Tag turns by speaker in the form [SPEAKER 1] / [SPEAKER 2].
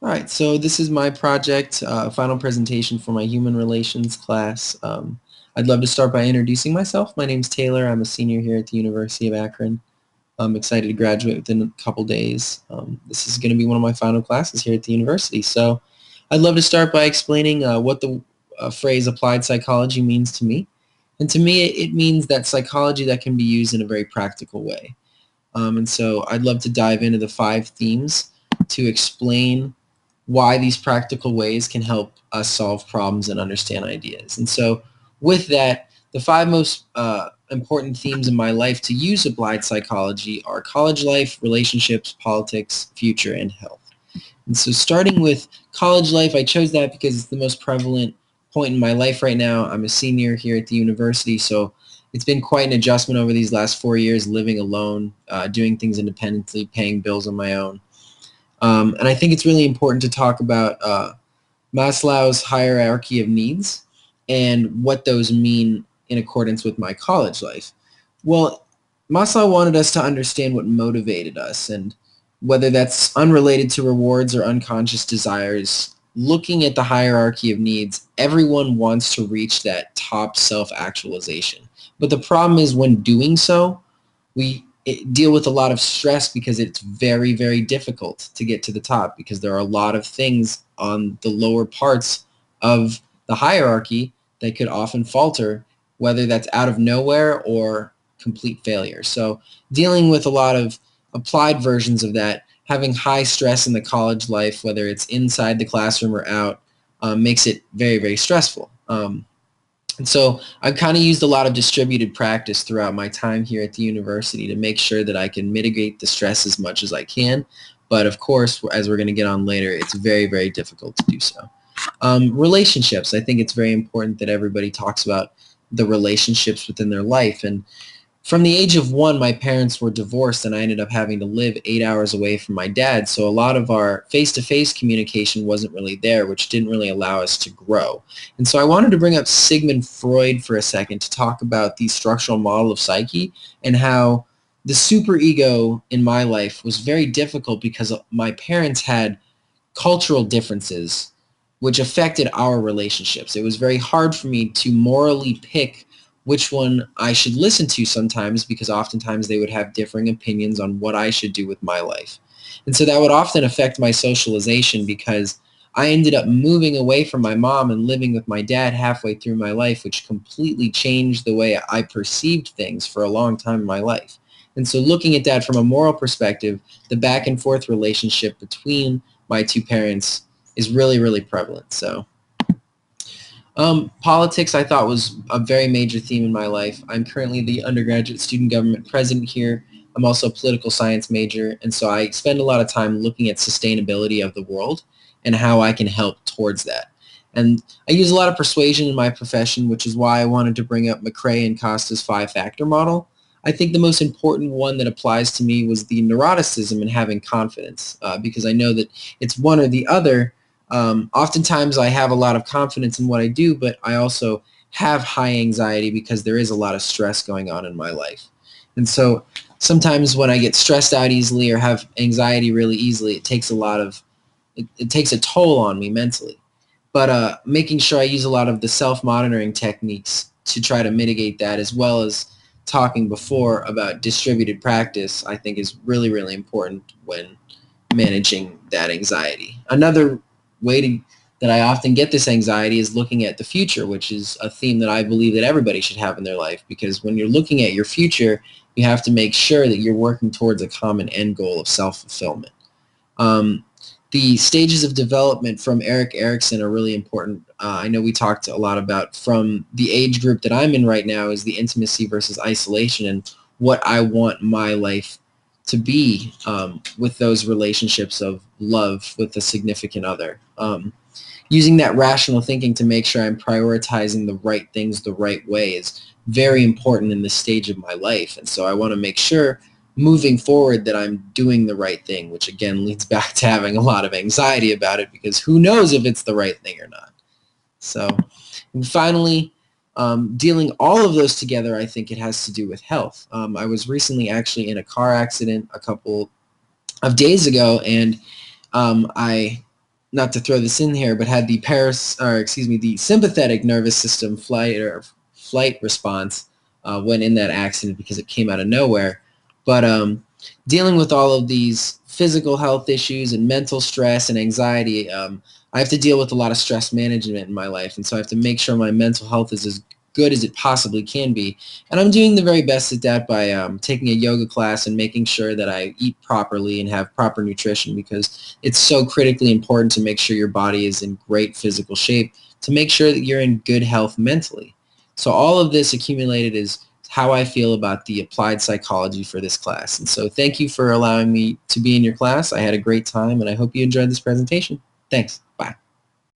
[SPEAKER 1] All right, so this is my project, final presentation for my human relations class. I'd love to start by introducing myself. My name's Taylor. I'm a senior here at the University of Akron. I'm excited to graduate within a couple days. This is going to be one of my final classes here at the university. So I'd love to start by explaining what the phrase applied psychology means to me. And to me, it means that psychology that can be used in a very practical way. And so I'd love to dive into the 5 themes to explain why these practical ways can help us solve problems and understand ideas. And so with that, the 5 most important themes in my life to use applied psychology are college life, relationships, politics, future, and health. And so starting with college life, I chose that because it's the most prevalent point in my life right now. I'm a senior here at the university, so it's been quite an adjustment over these last 4 years, living alone, doing things independently, paying bills on my own. And I think it's really important to talk about Maslow's hierarchy of needs and what those mean in accordance with my college life. Well, Maslow wanted us to understand what motivated us, and whether that's unrelated to rewards or unconscious desires. Looking at the hierarchy of needs, everyone wants to reach that top self-actualization. But the problem is when doing so, we deal with a lot of stress because it's very, very difficult to get to the top because there are a lot of things on the lower parts of the hierarchy that could often falter, whether that's out of nowhere or complete failure. So dealing with a lot of applied versions of that, having high stress in the college life, whether it's inside the classroom or out, makes it very, very stressful. And so I've kind of used a lot of distributed practice throughout my time here at the university to make sure that I can mitigate the stress as much as I can. But of course, as we're going to get on later, it's very, very difficult to do so. Relationships. I think it's very important that everybody talks about the relationships within their life. And from the age of 1, my parents were divorced, and I ended up having to live 8 hours away from my dad. So a lot of our face-to-face communication wasn't really there, which didn't really allow us to grow. And so I wanted to bring up Sigmund Freud for a second to talk about the structural model of psyche and how the superego in my life was very difficult because my parents had cultural differences which affected our relationships. It was very hard for me to morally pick which one I should listen to sometimes because oftentimes they would have differing opinions on what I should do with my life. And so that would often affect my socialization because I ended up moving away from my mom and living with my dad halfway through my life, which completely changed the way I perceived things for a long time in my life. And so looking at that from a moral perspective, the back and forth relationship between my 2 parents is really, really prevalent. So politics I thought was a very major theme in my life. I'm currently the undergraduate student government president here. I'm also a political science major, and so I spend a lot of time looking at sustainability of the world and how I can help towards that. And I use a lot of persuasion in my profession, which is why I wanted to bring up McCrae and Costa's 5-factor model. I think the most important one that applies to me was the neuroticism and having confidence, because I know that it's one or the other. Oftentimes I have a lot of confidence in what I do, but I also have high anxiety because there is a lot of stress going on in my life. And so sometimes when I get stressed out easily or have anxiety really easily, it takes a toll on me mentally. But making sure I use a lot of the self-monitoring techniques to try to mitigate that, as well as talking before about distributed practice, I think is really, really important when managing that anxiety. Another way that I often get this anxiety is looking at the future, which is a theme that I believe that everybody should have in their life, because when you're looking at your future, you have to make sure that you're working towards a common end goal of self-fulfillment. Um, the stages of development from Eric Erickson are really important. I know we talked a lot about from the age group that I'm in right now is the intimacy versus isolation and what I want my life to be with those relationships of love with a significant other. Using that rational thinking to make sure I'm prioritizing the right things the right way is very important in this stage of my life. And so I want to make sure moving forward that I'm doing the right thing, which again leads back to having a lot of anxiety about it because who knows if it's the right thing or not. So, and finally, dealing all of those together, I think it has to do with health. I was recently actually in a car accident a couple of days ago, and I not to throw this in here, but had the sympathetic nervous system flight response when in that accident because it came out of nowhere. But dealing with all of these physical health issues and mental stress and anxiety, I have to deal with a lot of stress management in my life, and so I have to make sure my mental health is as good as it possibly can be. And I'm doing the very best at that by taking a yoga class and making sure that I eat properly and have proper nutrition, because it's so critically important to make sure your body is in great physical shape to make sure that you're in good health mentally. So all of this accumulated is how I feel about the applied psychology for this class. And so thank you for allowing me to be in your class. I had a great time, and I hope you enjoyed this presentation. Thanks.